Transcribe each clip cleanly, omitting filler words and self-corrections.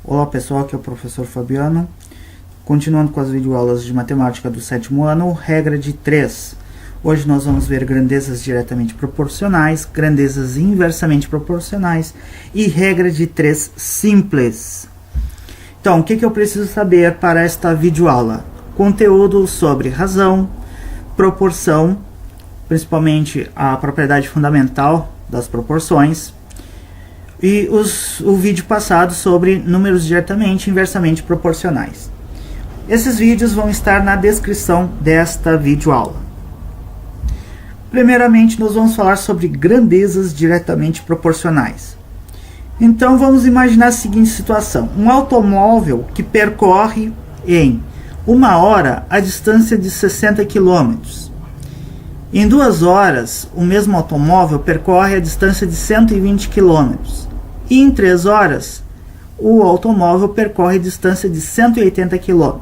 Olá pessoal, aqui é o professor Fabiano, continuando com as videoaulas de matemática do 7º ano, regra de 3. Hoje nós vamos ver grandezas diretamente proporcionais, grandezas inversamente proporcionais e regra de 3 simples. Então, o que eu preciso saber para esta videoaula? Conteúdo sobre razão, proporção, principalmente a propriedade fundamental das proporções, e o vídeo passado sobre números diretamente e inversamente proporcionais. Esses vídeos vão estar na descrição desta videoaula. Primeiramente, nós vamos falar sobre grandezas diretamente proporcionais. Então, vamos imaginar a seguinte situação. Um automóvel que percorre em 1 hora a distância de 60 km. Em 2 horas, o mesmo automóvel percorre a distância de 120 km. E em 3 horas, o automóvel percorre a distância de 180 km.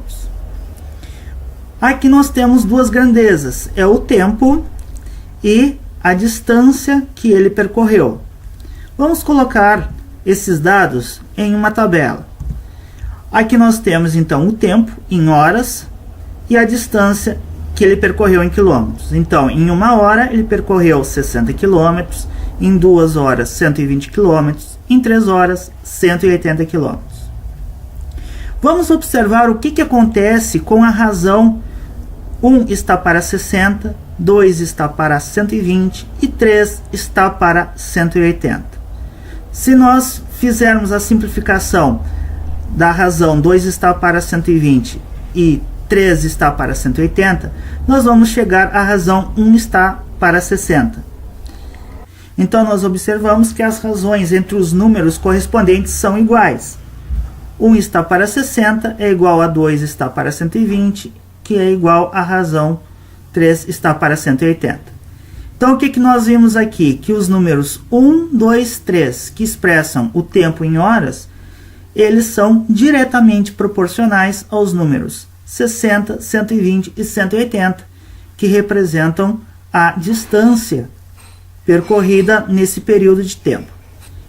Aqui nós temos duas grandezas, é o tempo e a distância que ele percorreu. Vamos colocar esses dados em uma tabela. Aqui nós temos então o tempo em horas e a distância que ele percorreu em quilômetros. Então, em 1 hora ele percorreu 60 km, em 2 horas 120 km, em 3 horas 180 km. Vamos observar o que acontece com a razão 1 está para 60, 2 está para 120 e 3 está para 180. Se nós fizermos a simplificação da razão 2 está para 120 e 3 está para 180, nós vamos chegar à razão 1 está para 60. Então, nós observamos que as razões entre os números correspondentes são iguais. 1 está para 60 é igual a 2 está para 120, que é igual à razão 3 está para 180. Então, o que nós vimos aqui? Que os números 1, 2, 3, que expressam o tempo em horas, eles são diretamente proporcionais aos números 60, 120 e 180, que representam a distância percorrida nesse período de tempo.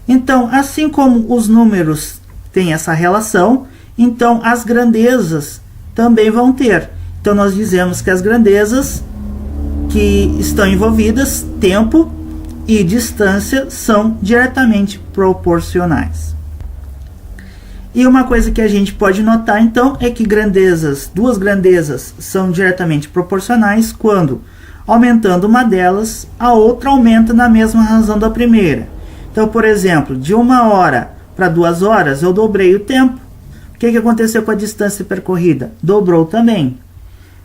Então, assim como os números têm essa relação, então as grandezas também vão ter. Então, nós dizemos que as grandezas que estão envolvidas, tempo e distância, são diretamente proporcionais. E uma coisa que a gente pode notar, então, é que duas grandezas são diretamente proporcionais quando, aumentando uma delas, a outra aumenta na mesma razão da primeira. Então, por exemplo, de 1 hora para 2 horas, eu dobrei o tempo. O que aconteceu com a distância percorrida? Dobrou também.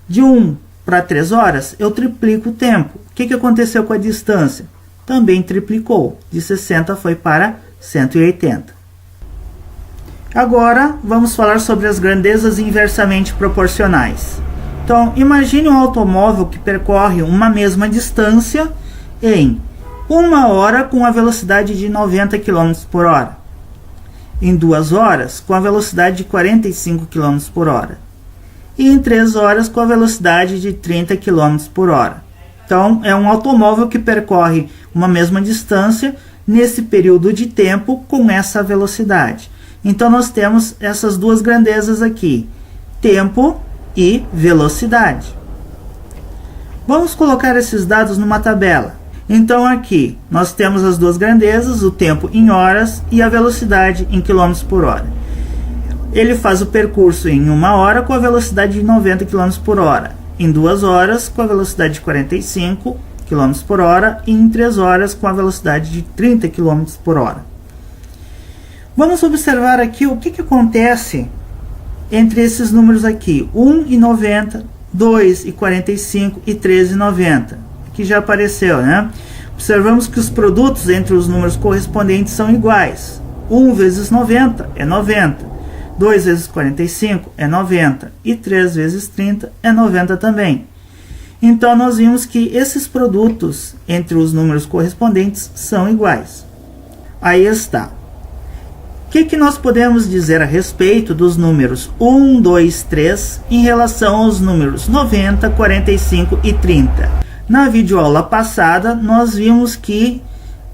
De 1 para 3 horas, eu triplico o tempo. O que aconteceu com a distância? Também triplicou. De 60 foi para 180. Agora, vamos falar sobre as grandezas inversamente proporcionais. Então, imagine um automóvel que percorre uma mesma distância em 1 hora com a velocidade de 90 km por hora. Em 2 horas, com a velocidade de 45 km por hora. E em 3 horas, com a velocidade de 30 km por hora. Então, é um automóvel que percorre uma mesma distância nesse período de tempo com essa velocidade. Então, nós temos essas duas grandezas aqui, tempo e velocidade. Vamos colocar esses dados numa tabela. Então, aqui nós temos as duas grandezas, o tempo em horas e a velocidade em quilômetros por hora. Ele faz o percurso em 1 hora com a velocidade de 90 km por hora, em 2 horas com a velocidade de 45 km por hora e em 3 horas com a velocidade de 30 km por hora. Vamos observar aqui o que acontece entre esses números aqui, 1,90, 2,45 e 13,90, que já apareceu, né? Observamos que os produtos entre os números correspondentes são iguais. 1 vezes 90 é 90, 2 vezes 45 é 90 e 3 vezes 30 é 90 também. Então, nós vimos que esses produtos entre os números correspondentes são iguais. Aí está. O que nós podemos dizer a respeito dos números 1, 2, 3 em relação aos números 90, 45 e 30? Na videoaula passada, nós vimos que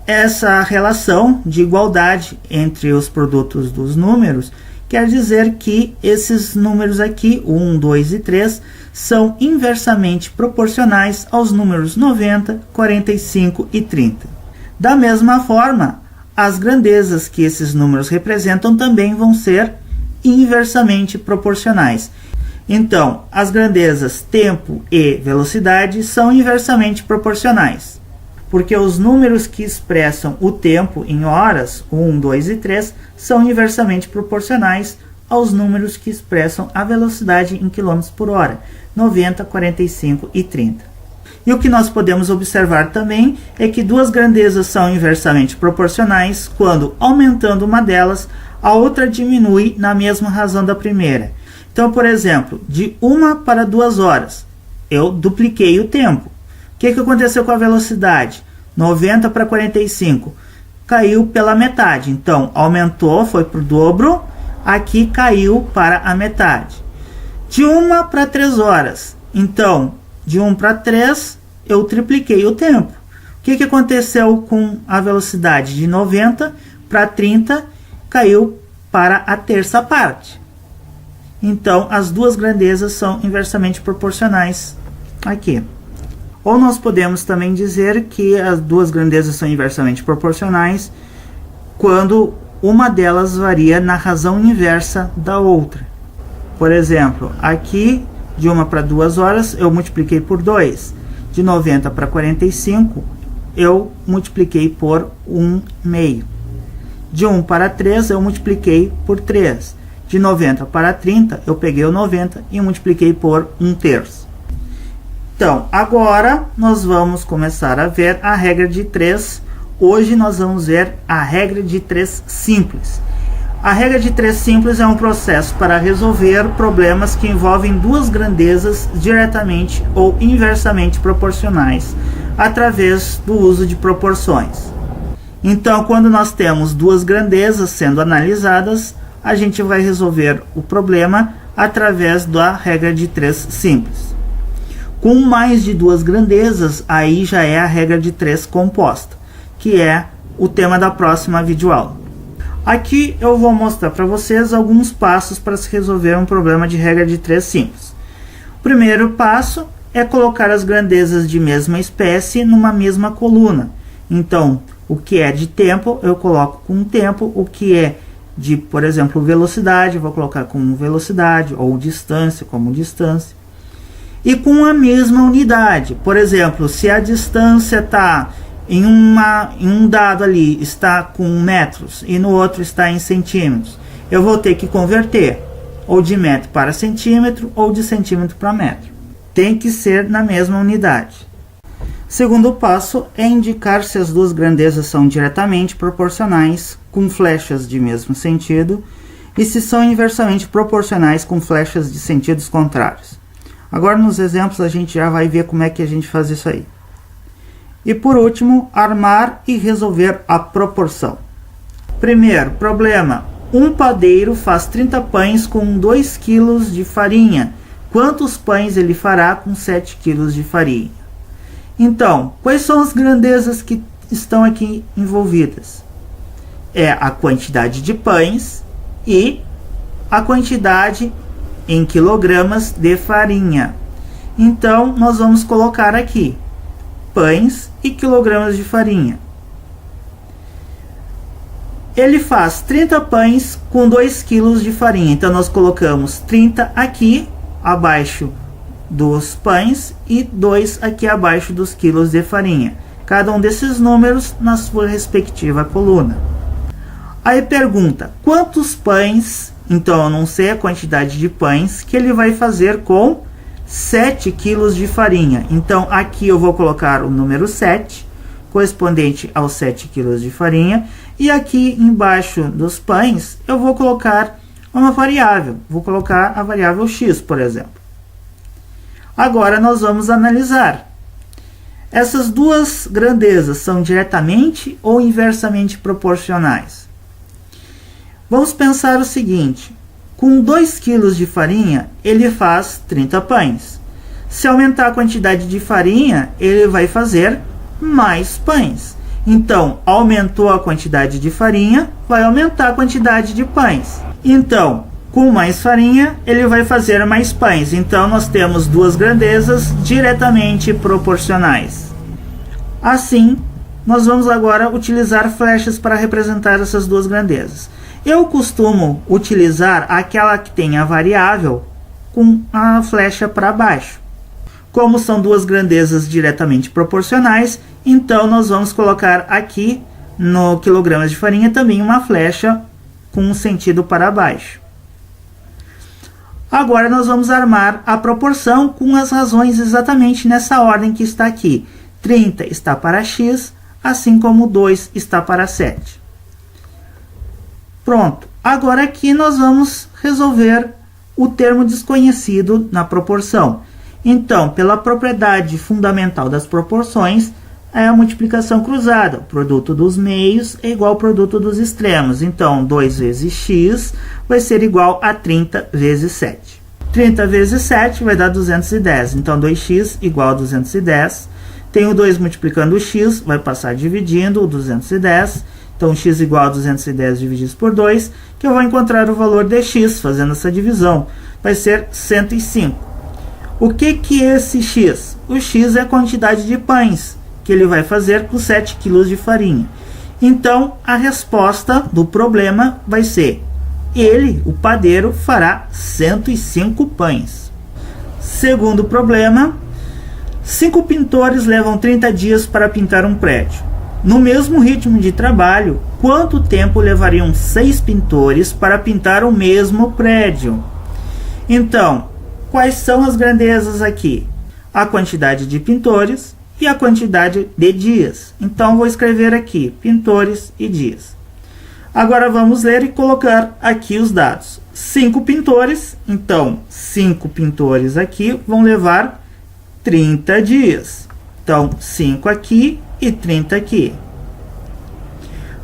essa relação de igualdade entre os produtos dos números quer dizer que esses números aqui, 1, 2 e 3, são inversamente proporcionais aos números 90, 45 e 30. Da mesma forma, as grandezas que esses números representam também vão ser inversamente proporcionais. Então, as grandezas tempo e velocidade são inversamente proporcionais, porque os números que expressam o tempo em horas, 1, 2 e 3, são inversamente proporcionais aos números que expressam a velocidade em km por hora, 90, 45 e 30. E o que nós podemos observar também é que duas grandezas são inversamente proporcionais quando, aumentando uma delas, a outra diminui na mesma razão da primeira. Então, por exemplo, de 1 para 2 horas, eu dupliquei o tempo. O que aconteceu com a velocidade? 90 para 45, caiu pela metade. Então, aumentou, foi para o dobro, aqui caiu para a metade. De 1 para 3 horas, então, de 1 para 3, eu tripliquei o tempo. O que aconteceu com a velocidade? De 90 para 30, caiu para a terça parte. Então, as duas grandezas são inversamente proporcionais aqui. Ou nós podemos também dizer que as duas grandezas são inversamente proporcionais quando uma delas varia na razão inversa da outra. Por exemplo, aqui, de 1 para 2 horas, eu multipliquei por 2. De 90 para 45, eu multipliquei por 1/2. De 1 para 3, eu multipliquei por 3. De 90 para 30, eu peguei o 90 e multipliquei por 1/3. Então, agora nós vamos começar a ver a regra de 3. Hoje nós vamos ver a regra de 3 simples. A regra de 3 simples é um processo para resolver problemas que envolvem duas grandezas diretamente ou inversamente proporcionais, através do uso de proporções. Então, quando nós temos duas grandezas sendo analisadas, a gente vai resolver o problema através da regra de 3 simples. Com mais de duas grandezas, aí já é a regra de 3 composta, que é o tema da próxima videoaula. Aqui eu vou mostrar para vocês alguns passos para se resolver um problema de regra de 3 simples. O primeiro passo é colocar as grandezas de mesma espécie numa mesma coluna. Então, o que é de tempo, eu coloco com tempo, o que é de, por exemplo, velocidade, eu vou colocar como velocidade, ou distância como distância. E com a mesma unidade. Por exemplo, se a distância está em um dado ali está com metros e no outro está em centímetros, eu vou ter que converter ou de metro para centímetro ou de centímetro para metro. Tem que ser na mesma unidade. Segundo passo é indicar se as duas grandezas são diretamente proporcionais com flechas de mesmo sentido e se são inversamente proporcionais com flechas de sentidos contrários. Agora nos exemplos a gente já vai ver como é que a gente faz isso aí. E por último, armar e resolver a proporção. Primeiro problema: um padeiro faz 30 pães com 2 kg de farinha. Quantos pães ele fará com 7 kg de farinha? Então, quais são as grandezas que estão aqui envolvidas? É a quantidade de pães e a quantidade em quilogramas de farinha. Então, nós vamos colocar aqui pães e quilogramas de farinha. Ele faz 30 pães com 2 kg de farinha. Então, nós colocamos 30 aqui abaixo dos pães e 2 aqui abaixo dos quilos de farinha. Cada um desses números na sua respectiva coluna. Aí pergunta, quantos pães? Então eu não sei a quantidade de pães que ele vai fazer com 7 quilos de farinha. Então aqui eu vou colocar o número 7, correspondente aos 7 quilos de farinha. E aqui embaixo dos pães eu vou colocar uma variável. Vou colocar a variável x, por exemplo. Agora nós vamos analisar. Essas duas grandezas são diretamente ou inversamente proporcionais? Vamos pensar o seguinte: com 2 kg de farinha, ele faz 30 pães. Se aumentar a quantidade de farinha, ele vai fazer mais pães. Então, aumentou a quantidade de farinha, vai aumentar a quantidade de pães. Então, com mais farinha, ele vai fazer mais pães. Então, nós temos duas grandezas diretamente proporcionais. Assim, nós vamos agora utilizar flechas para representar essas duas grandezas. Eu costumo utilizar aquela que tem a variável com a flecha para baixo. Como são duas grandezas diretamente proporcionais, então nós vamos colocar aqui no quilogramas de farinha também uma flecha com um sentido para baixo. Agora nós vamos armar a proporção com as razões exatamente nessa ordem que está aqui. 30 está para x, assim como 2 está para 7. Pronto. Agora aqui nós vamos resolver o termo desconhecido na proporção. Então, pela propriedade fundamental das proporções, é a multiplicação cruzada. O produto dos meios é igual ao produto dos extremos. Então, 2 vezes x vai ser igual a 30 vezes 7. 30 vezes 7 vai dar 210. Então, 2x igual a 210. Tem o 2 multiplicando o x, vai passar dividindo o 210. Então, x igual a 210 dividido por 2, que eu vou encontrar o valor de x fazendo essa divisão. Vai ser 105. O que é esse x? O x é a quantidade de pães que ele vai fazer com 7 kg de farinha. Então, a resposta do problema vai ser: ele, o padeiro, fará 105 pães. Segundo problema, 5 pintores levam 30 dias para pintar um prédio. No mesmo ritmo de trabalho, quanto tempo levariam 6 pintores para pintar o mesmo prédio? Então, quais são as grandezas aqui? A quantidade de pintores e a quantidade de dias. Então, vou escrever aqui, pintores e dias. Agora, vamos ler e colocar aqui os dados. 5 pintores, então, 5 pintores aqui vão levar 30 dias. Então, 5 aqui e 30 aqui.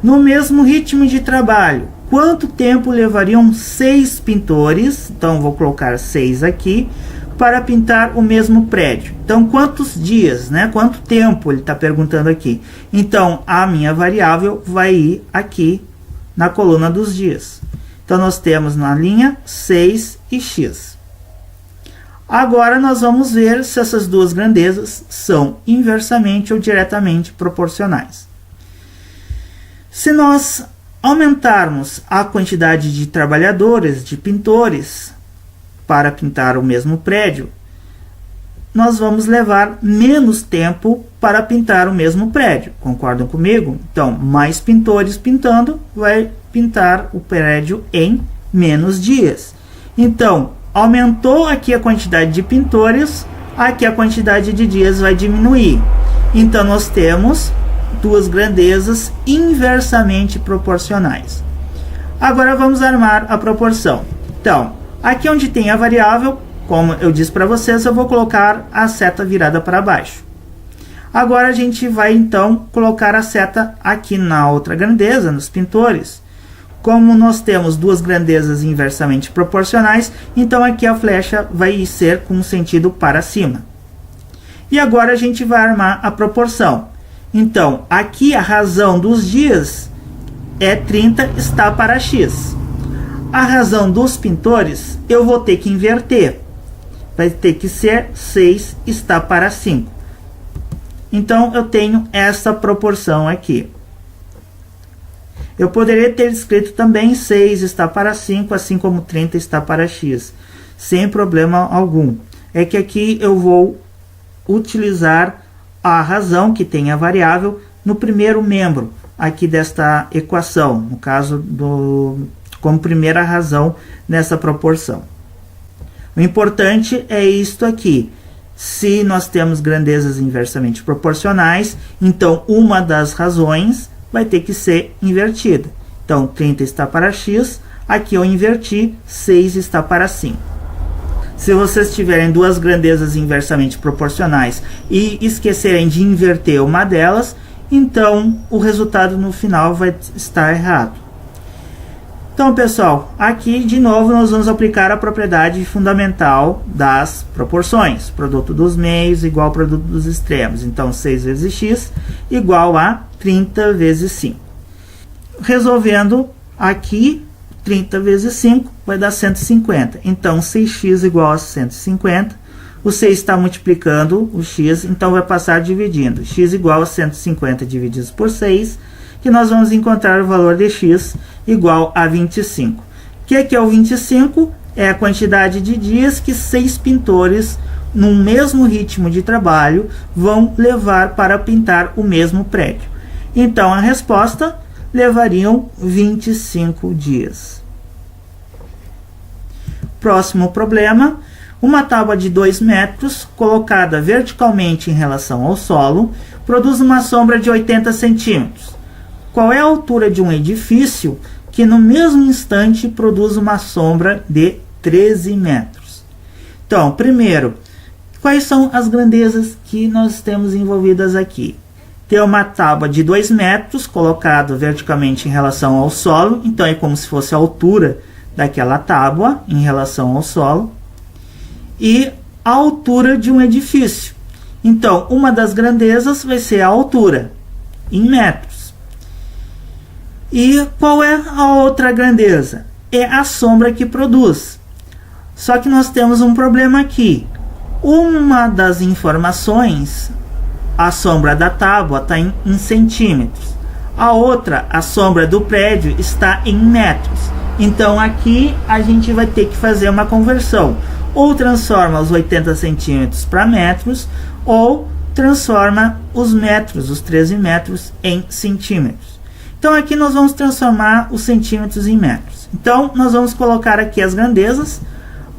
No mesmo ritmo de trabalho, quanto tempo levariam 6 pintores? Então, vou colocar 6 aqui, para pintar o mesmo prédio. Então, quantos dias, né? Quanto tempo ele está perguntando aqui. Então, a minha variável vai ir aqui na coluna dos dias. Então, nós temos na linha 6 e x. Agora, nós vamos ver se essas duas grandezas são inversamente ou diretamente proporcionais. Se nós aumentarmos a quantidade de trabalhadores, de pintores, para pintar o mesmo prédio, nós vamos levar menos tempo para pintar o mesmo prédio. Concordam comigo? Então, mais pintores pintando vai pintar o prédio em menos dias. Então, aumentou aqui a quantidade de pintores, aqui a quantidade de dias vai diminuir. Então, nós temos duas grandezas inversamente proporcionais. Agora, vamos armar a proporção. Então, aqui onde tem a variável, como eu disse para vocês, eu vou colocar a seta virada para baixo. Agora a gente vai então colocar a seta aqui na outra grandeza, nos pintores. Como nós temos duas grandezas inversamente proporcionais, então aqui a flecha vai ser com sentido para cima. E agora a gente vai armar a proporção. Então, aqui a razão dos dias é 30 está para x. A razão dos pintores, eu vou ter que inverter. Vai ter que ser 6 está para 5. Então, eu tenho essa proporção aqui. Eu poderia ter escrito também 6 está para 5, assim como 30 está para x. Sem problema algum. É que aqui eu vou utilizar a razão que tem a variável no primeiro membro aqui desta equação. No caso como primeira razão nessa proporção. O importante é isto aqui. Se nós temos grandezas inversamente proporcionais, então uma das razões vai ter que ser invertida. Então, 30 está para x, aqui eu inverti, 6 está para 5. Se vocês tiverem duas grandezas inversamente proporcionais e esquecerem de inverter uma delas, então o resultado no final vai estar errado. Então, pessoal, aqui de novo nós vamos aplicar a propriedade fundamental das proporções. Produto dos meios igual ao produto dos extremos. Então, 6 vezes x igual a 30 vezes 5. Resolvendo aqui, 30 vezes 5 vai dar 150. Então, 6x igual a 150. O 6 está multiplicando o x, então vai passar dividindo. X igual a 150 dividido por 6, que nós vamos encontrar o valor de x igual a 25. O que é o 25? É a quantidade de dias que 6 pintores, no mesmo ritmo de trabalho, vão levar para pintar o mesmo prédio. Então, a resposta levariam 25 dias. Próximo problema. Uma tábua de 2 metros, colocada verticalmente em relação ao solo, produz uma sombra de 80 centímetros. Qual é a altura de um edifício que no mesmo instante produz uma sombra de 13 metros? Então, primeiro, quais são as grandezas que nós temos envolvidas aqui? Tem uma tábua de 2 metros, colocada verticalmente em relação ao solo, então é como se fosse a altura daquela tábua em relação ao solo, e a altura de um edifício. Então, uma das grandezas vai ser a altura, em metros. E qual é a outra grandeza? É a sombra que produz. Só que nós temos um problema aqui. Uma das informações, a sombra da tábua está em centímetros. A outra, a sombra do prédio, está em metros. Então, aqui a gente vai ter que fazer uma conversão. Ou transforma os 80 centímetros para metros, ou transforma os metros, os 13 metros, em centímetros. Então, aqui nós vamos transformar os centímetros em metros. Então, nós vamos colocar aqui as grandezas,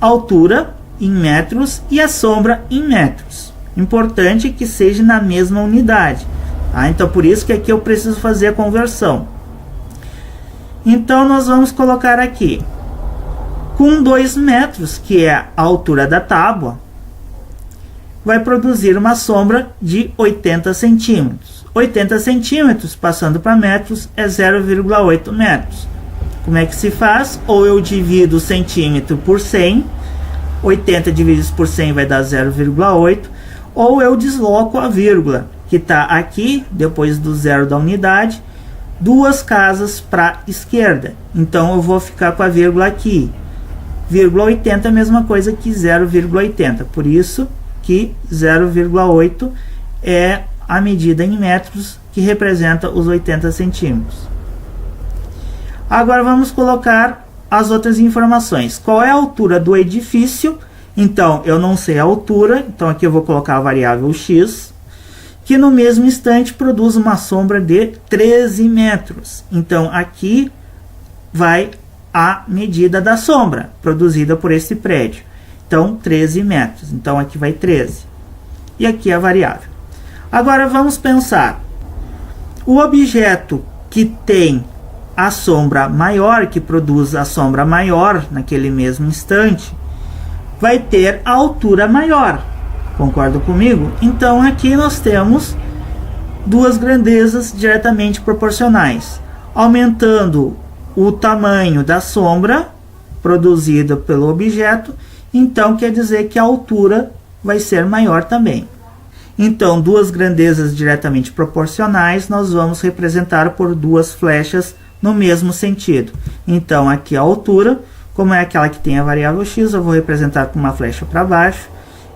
altura em metros e a sombra em metros. Importante que seja na mesma unidade. Tá? Então, por isso que aqui eu preciso fazer a conversão. Então, nós vamos colocar aqui. Com 2 metros, que é a altura da tábua, vai produzir uma sombra de 80 centímetros. 80 centímetros, passando para metros, é 0,8 metros. Como é que se faz? Ou eu divido o centímetro por 100, 80 dividido por 100 vai dar 0,8, ou eu desloco a vírgula, que está aqui, depois do zero da unidade, 2 casas para a esquerda. Então, eu vou ficar com a vírgula aqui. 0,80 é a mesma coisa que 0,80. Por isso que 0,8 é a medida em metros que representa os 80 centímetros. Agora vamos colocar as outras informações. Qual é a altura do edifício? Então, eu não sei a altura, então aqui eu vou colocar a variável x, que no mesmo instante produz uma sombra de 13 metros. Então, aqui vai a medida da sombra produzida por esse prédio. Então, 13 metros. Então, aqui vai 13. E aqui a variável. Agora, vamos pensar. O objeto que tem a sombra maior, que produz a sombra maior naquele mesmo instante, vai ter a altura maior. Concorda comigo? Então, aqui nós temos duas grandezas diretamente proporcionais. Aumentando o tamanho da sombra produzida pelo objeto, então quer dizer que a altura vai ser maior também. Então, duas grandezas diretamente proporcionais nós vamos representar por duas flechas no mesmo sentido. Então, aqui a altura, como é aquela que tem a variável x, eu vou representar com uma flecha para baixo,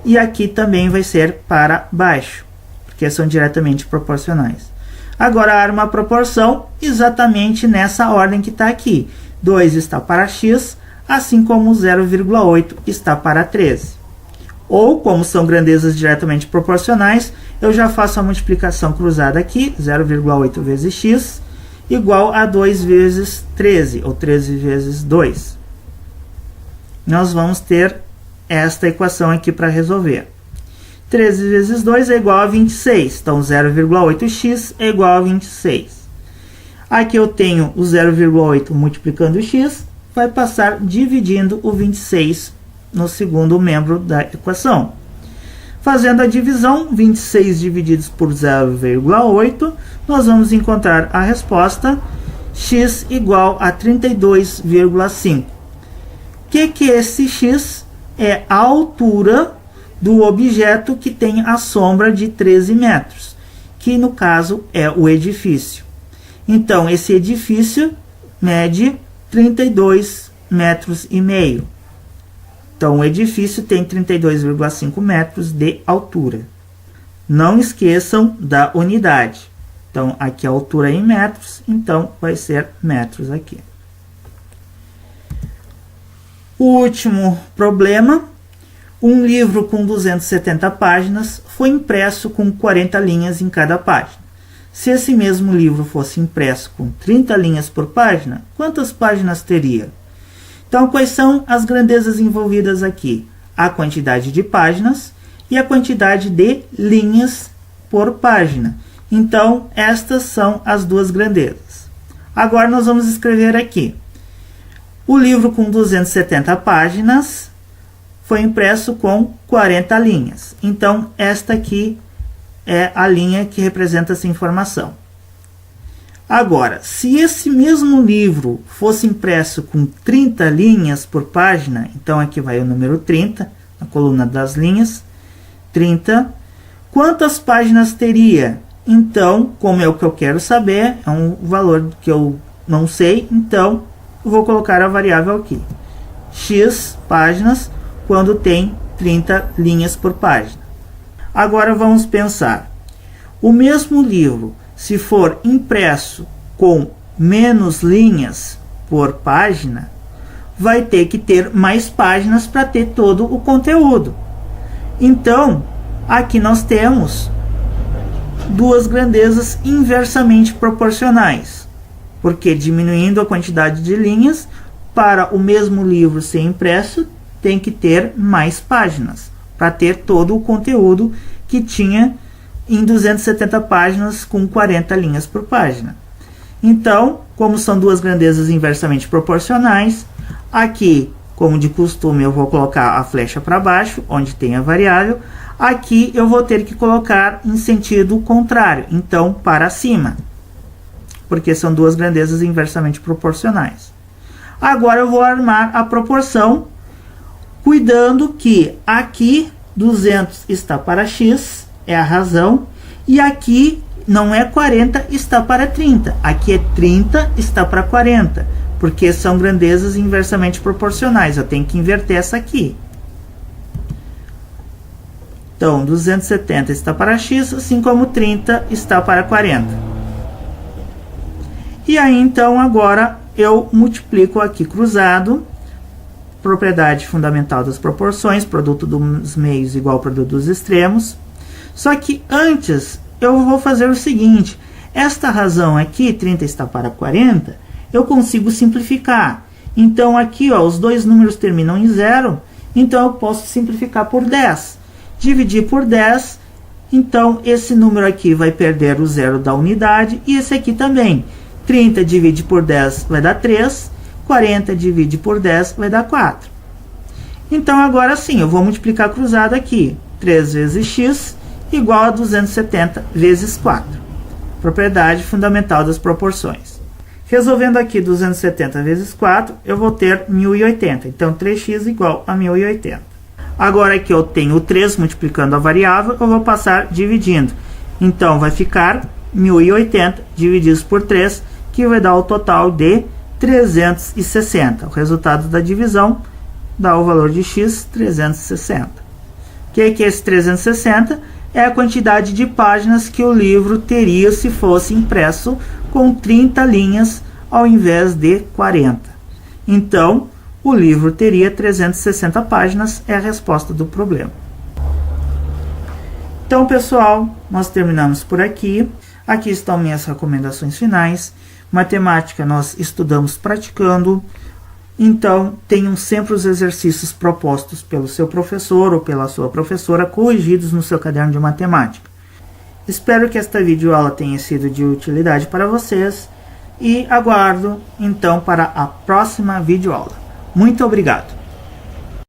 e aqui também vai ser para baixo, porque são diretamente proporcionais. Agora, há uma proporção exatamente nessa ordem que está aqui. 2 está para x, assim como 0,8 está para 13. Ou, como são grandezas diretamente proporcionais, eu já faço a multiplicação cruzada aqui, 0,8 vezes x, igual a 2 vezes 13, ou 13 vezes 2. Nós vamos ter esta equação aqui para resolver. 13 vezes 2 é igual a 26. Então, 0,8x é igual a 26. Aqui eu tenho o 0,8 multiplicando o x, vai passar dividindo o 26 no segundo membro da equação. Fazendo a divisão, 26 divididos por 0,8, nós vamos encontrar a resposta x igual a 32,5. O que é esse x? É a altura do objeto que tem a sombra de 13 metros, que no caso é o edifício. Então, esse edifício mede 32,5 metros. Então, o edifício tem 32,5 metros de altura. Não esqueçam da unidade. Então, aqui a altura é em metros, então vai ser metros aqui. O último problema, um livro com 270 páginas foi impresso com 40 linhas em cada página. Se esse mesmo livro fosse impresso com 30 linhas por página, quantas páginas teria? Então, quais são as grandezas envolvidas aqui? A quantidade de páginas e a quantidade de linhas por página. Então, estas são as duas grandezas. Agora, nós vamos escrever aqui. O livro com 270 páginas foi impresso com 40 linhas. Então, esta aqui é a linha que representa essa informação. Agora, se esse mesmo livro fosse impresso com 30 linhas por página, então aqui vai o número 30, na coluna das linhas, 30. Quantas páginas teria? Então, como é o que eu quero saber, é um valor que eu não sei, então eu vou colocar a variável aqui. X páginas quando tem 30 linhas por página. Agora vamos pensar. O mesmo livro, se for impresso com menos linhas por página, vai ter que ter mais páginas para ter todo o conteúdo. Então, aqui nós temos duas grandezas inversamente proporcionais, porque diminuindo a quantidade de linhas, para o mesmo livro ser impresso, tem que ter mais páginas, para ter todo o conteúdo que tinha em 270 páginas com 40 linhas por página. Então, como são duas grandezas inversamente proporcionais, aqui, como de costume, eu vou colocar a flecha para baixo, onde tem a variável. Aqui eu vou ter que colocar em sentido contrário, então para cima, porque são duas grandezas inversamente proporcionais. Agora eu vou armar a proporção, cuidando que aqui 200 está para x, é a razão, e aqui não é 40, está para 30. Aqui é 30, está para 40, porque são grandezas inversamente proporcionais. Eu tenho que inverter essa aqui. Então, 270 está para x, assim como 30 está para 40. E aí, então, agora eu multiplico aqui cruzado, propriedade fundamental das proporções, produto dos meios igual ao produto dos extremos. Só que antes eu vou fazer o seguinte, esta razão aqui, 30 está para 40, eu consigo simplificar. Então aqui, ó, os dois números terminam em 0, então eu posso simplificar por 10. Dividir por 10, então esse número aqui vai perder o zero da unidade, e esse aqui também. 30 divide por 10 vai dar 3, 40 divide por 10 vai dar 4. Então agora sim, eu vou multiplicar cruzado aqui. 3 vezes x igual a 270 vezes 4. Propriedade fundamental das proporções. Resolvendo aqui 270 vezes 4, eu vou ter 1080. Então 3x igual a 1080. Agora que eu tenho o 3 multiplicando a variável, eu vou passar dividindo. Então vai ficar 1080 divididos por 3, que vai dar o total de 360. O resultado da divisão dá o valor de x, 360. O que é esse 360? É a quantidade de páginas que o livro teria se fosse impresso com 30 linhas ao invés de 40. Então, o livro teria 360 páginas, é a resposta do problema. Então, pessoal, nós terminamos por aqui. Aqui estão minhas recomendações finais. Matemática nós estudamos praticando. Então, tenham sempre os exercícios propostos pelo seu professor ou pela sua professora corrigidos no seu caderno de matemática. Espero que esta videoaula tenha sido de utilidade para vocês e aguardo, então, para a próxima videoaula. Muito obrigado!